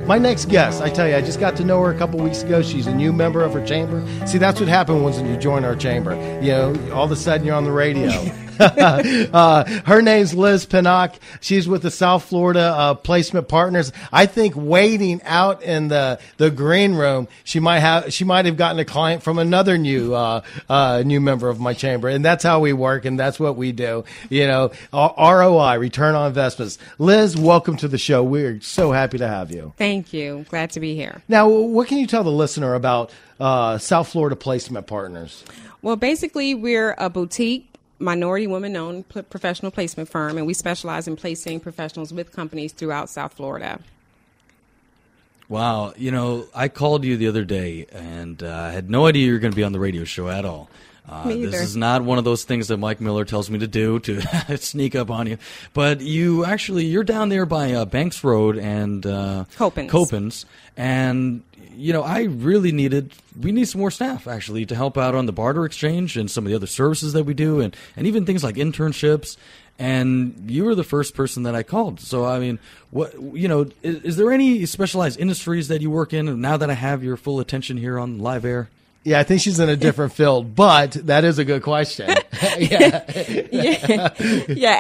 My next guest, I tell you, I just got to know her a couple weeks ago. She's a new member of her chamber. See, that's what happens when you join our chamber. You know, all of a sudden you're on the radio. Her name's Liz Pinnock. She's with the South Florida Placement Partners. I think waiting out in the green room, she might have gotten a client from another new member of my chamber, and that's how we work, and that's what we do. You know, ROI, return on investments. Liz, welcome to the show. We're so happy to have you. Thank you. Glad to be here. Now, what can you tell the listener about South Florida Placement Partners? Well, basically, we're a boutique, minority woman-owned professional placement firm, and we specialize in placing professionals with companies throughout South Florida. Wow. You know, I called you the other day, and I had no idea you were going to be on the radio show at all. Me either. This is not one of those things that Mike Miller tells me to do, to sneak up on you. But you're down there by Banks Road and Copens. And, you know, we need some more staff, actually, to help out on the barter exchange and some of the other services that we do, and even things like internships. And you were the first person that I called. So, I mean, is there any specialized industries that you work in now that I have your full attention here on live air? Yeah, I think she's in a different field, but that is a good question. Yeah,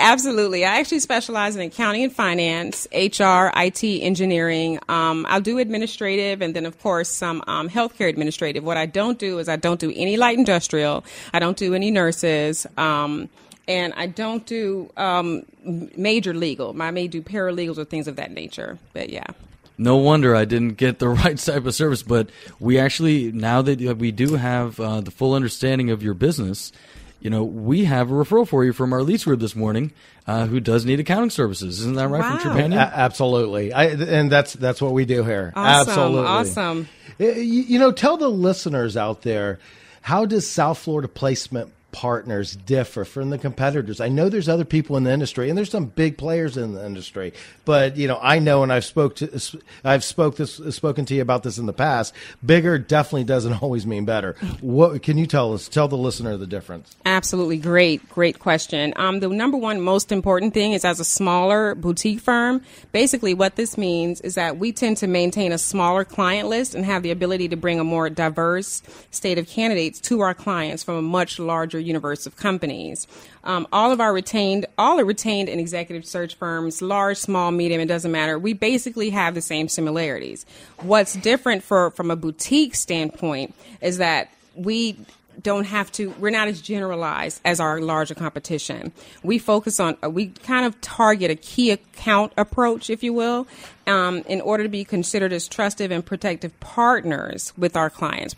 absolutely. I actually specialize in accounting and finance, HR, IT, engineering. I'll do administrative, and then, of course, some healthcare administrative. What I don't do is I don't do any light industrial. I don't do any nurses. And I don't do major legal. I may do paralegals or things of that nature, but yeah. No wonder I didn't get the right type of service, but we actually, now that we do have the full understanding of your business, you know, we have a referral for you from our lease group this morning who does need accounting services. Isn't that right, wow. from Trepanier? Absolutely. And that's what we do here. Awesome. Absolutely. Awesome. You know, tell the listeners out there, how does South Florida Placement Partners differ from the competitors? I know there's other people in the industry, and there's some big players in the industry, but you know, I know, and I've spoken to you about this in the past. Bigger definitely doesn't always mean better. What can you tell the listener the difference? Absolutely. Great question. The number one most important thing is, as a smaller boutique firm, basically what this means is that we tend to maintain a smaller client list and have the ability to bring a more diverse state of candidates to our clients from a much larger universe of companies. All are retained in executive search firms, large, small, medium, it doesn't matter. We basically have the same similarities. What's different from a boutique standpoint is that we're not as generalized as our larger competition. We kind of target a key account approach, if you will, in order to be considered as trusted and protective partners with our clients.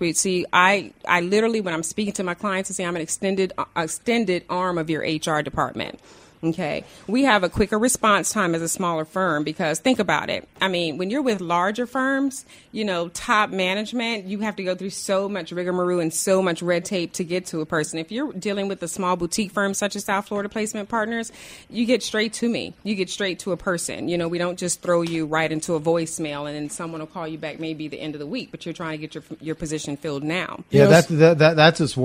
I literally, when I'm speaking to my clients, I say I'm an extended arm of your HR department. Okay. We have a quicker response time as a smaller firm because think about it. I mean, when you're with larger firms, you know, top management, you have to go through so much rigmarole and so much red tape to get to a person. If you're dealing with a small boutique firm such as South Florida Placement Partners, you get straight to me. You get straight to a person. You know, we don't just throw you right into a voicemail and then someone will call you back maybe the end of the week, but you're trying to get your position filled now. Yeah, that's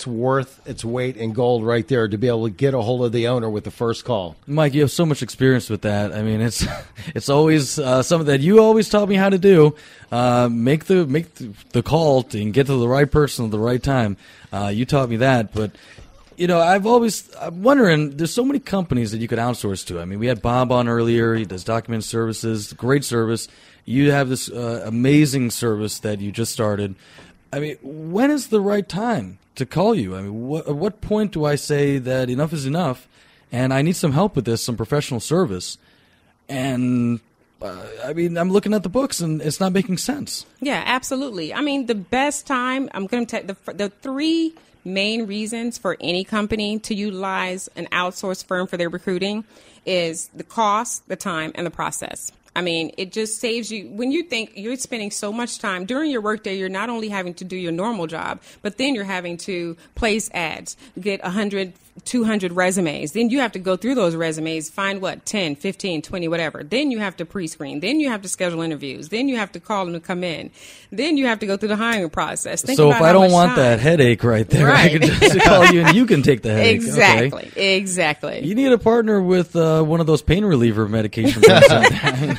worth its weight in gold right there, to be able to get a hold of the owner with the first call. Mike, you have so much experience with that. I mean, it's always something that you always taught me how to do. Make the call and get to the right person at the right time. You taught me that, but you know, I'm wondering, there's so many companies that you could outsource to. I mean, we had Bob on earlier. He does document services, great service. You have this amazing service that you just started. I mean, when is the right time to call you? I mean, at what point do I say that enough is enough and I need some help with this, some professional service? And I mean, I'm looking at the books and it's not making sense. Yeah, absolutely. I mean, the best time, I'm going to tell the three main reasons for any company to utilize an outsourced firm for their recruiting is the cost, the time, and the process. I mean, it just saves you, when you think you're spending so much time during your workday, you're not only having to do your normal job, but then you're having to place ads, get 100 200 resumes. Then you have to go through those resumes, find 10, 15, 20, whatever. Then you have to pre-screen. Then you have to schedule interviews. Then you have to call them to come in. Then you have to go through the hiring process. So if I don't want that headache right there, I can just call you and you can take the headache. Exactly. Okay. Exactly. You need a partner with one of those pain reliever medications.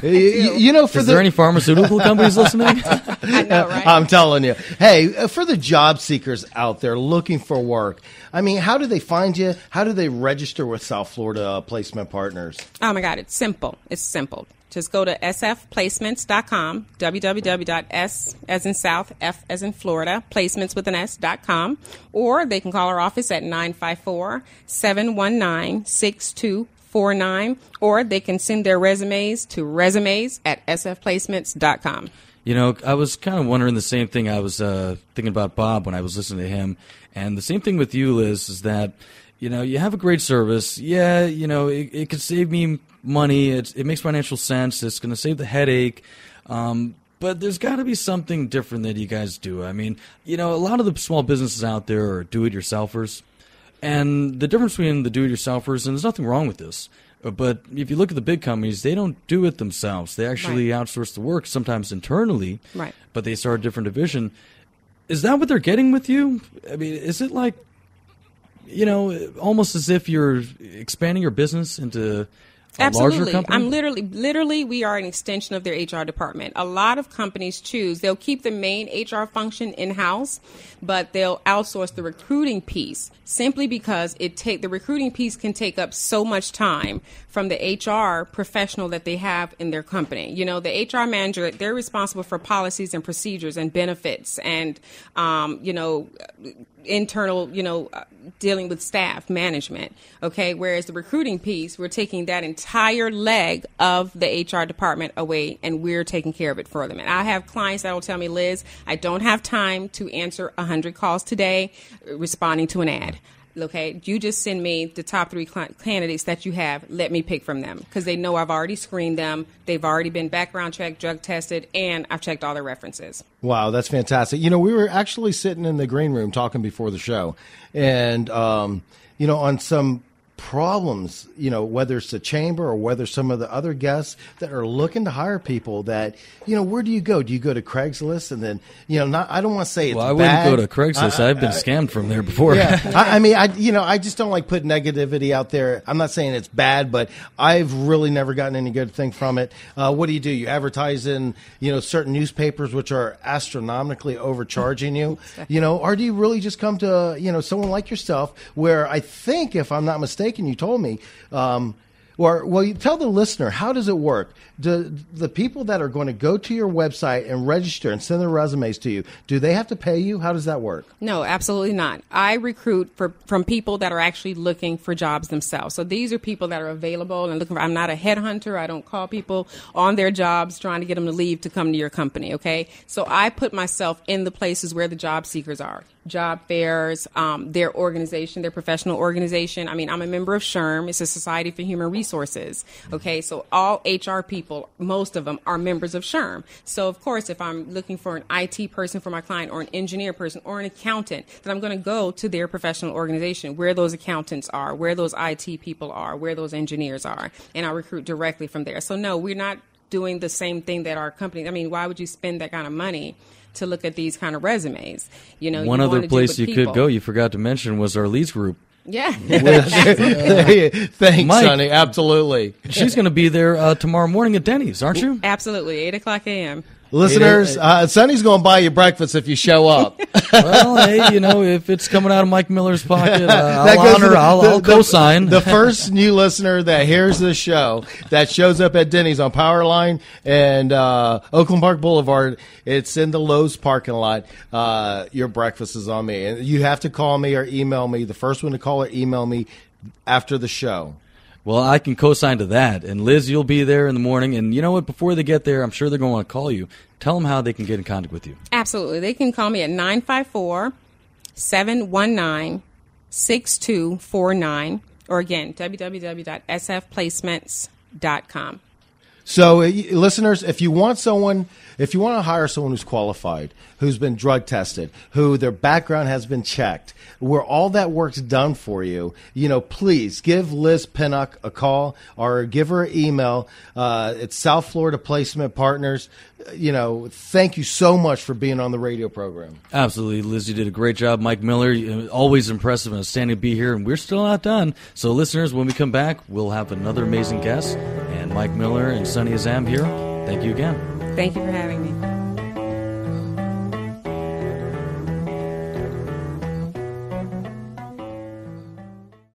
Is there any pharmaceutical companies listening? I know, right? I'm telling you. Hey, for the job seekers out there looking for work, I mean, how do they find you? How do they register with South Florida Placement Partners? Oh, my God. It's simple. Just go to sfplacements.com, www.s as in South, F as in Florida, placements with an S.com, or they can call our office at 954-719-6249, or they can send their resumes to resumes@sfplacements.com. You know, I was kind of wondering the same thing. I was thinking about Bob when I was listening to him. And the same thing with you, Liz, is that, you know, you have a great service. Yeah, you know, it could save me money. It makes financial sense. It's going to save the headache. But there's got to be something different that you guys do. I mean, you know, a lot of the small businesses out there are do-it-yourselfers. And the difference between the do-it-yourselfers, and there's nothing wrong with this, but if you look at the big companies, they don't do it themselves. They actually outsource the work, sometimes internally, but they start a different division. Is that what they're getting with you? I mean, is it like, you know, almost as if you're expanding your business into a larger company? I'm literally, we are an extension of their HR department. A lot of companies they'll keep the main HR function in-house, but they'll outsource the recruiting piece simply because the recruiting piece can take up so much time from the HR professional that they have in their company. You know, the HR manager, they're responsible for policies and procedures and benefits and, you know, internal, you know, dealing with staff management. Okay. Whereas the recruiting piece, we're taking that entire leg of the HR department away and we're taking care of it for them. And I have clients that will tell me, Liz, I don't have time to answer 100 calls today responding to an ad. Okay, you just send me the top 3 candidates that you have. Let me pick from them because they know I've already screened them. They've already been background checked, drug tested, and I've checked all their references. Wow, that's fantastic. You know, we were actually sitting in the green room talking before the show, and you know, on some problems, you know, whether it's the chamber or whether some of the other guests that are looking to hire people that, you know, where do you go? Do you go to Craigslist and then, you know, I don't want to say it's bad. Well, I wouldn't go to Craigslist. I've been scammed from there before. Yeah. I mean, I just don't like putting negativity out there. I'm not saying it's bad, but I've really never gotten any good thing from it. What do? You advertise in, you know, certain newspapers, which are astronomically overcharging you, you know, or do you really just come to, you know, someone like yourself where I think, if I'm not mistaken, you told me, you tell the listener, how does it work? Do the people that are going to go to your website and register and send their resumes to you, do they have to pay you? How does that work? No, absolutely not. I recruit from people that are actually looking for jobs themselves. So these are people that are available and looking for, I'm not a headhunter. I don't call people on their jobs trying to get them to leave to come to your company. Okay. So I put myself in the places where the job seekers are. Job fairs, their organization, their professional organization. I mean, I'm a member of SHRM. It's a Society for Human Resources. Okay, so all HR people, most of them are members of SHRM. So, of course, if I'm looking for an IT person for my client or an engineer person or an accountant, then I'm going to go to their professional organization, where those accountants are, where those IT people are, where those engineers are, and I recruit directly from there. So, no, we're not doing the same thing that our company, I mean, why would you spend that kind of money to look at these kind of resumes? You know, one other place you could go, you forgot to mention, was our leads group. Yeah. Thanks, Mike, Sonny. Absolutely. She's going to be there tomorrow morning at Denny's, aren't you? Absolutely. 8 o'clock a.m. Listeners, Sonny's going to buy you breakfast if you show up. Well, hey, you know, if it's coming out of Mike Miller's pocket, I'll co-sign. The first new listener that hears this show that shows up at Denny's on Powerline and Oakland Park Boulevard, it's in the Lowe's parking lot. Your breakfast is on me. And you have to call me or email me. The first one to call or email me after the show. Well, I can co-sign to that. And Liz, you'll be there in the morning. And you know what? Before they get there, I'm sure they're going to want to call you. Tell them how they can get in contact with you. Absolutely. They can call me at 954-719-6249. Or again, www.sfplacements.com. So, listeners, if you want to hire someone who's qualified, who's been drug tested, who their background has been checked, where all that work's done for you, please give Liz Pinnock a call or give her an email. It's South Florida Placement Partners. Thank you so much for being on the radio program. Absolutely, Liz, you did a great job. Mike Miller, always impressive and outstanding to be here, and we're still not done. So, listeners, when we come back, we'll have another amazing guest. And Mike Miller and Sonny Azam here. Thank you again. Thank you for having me.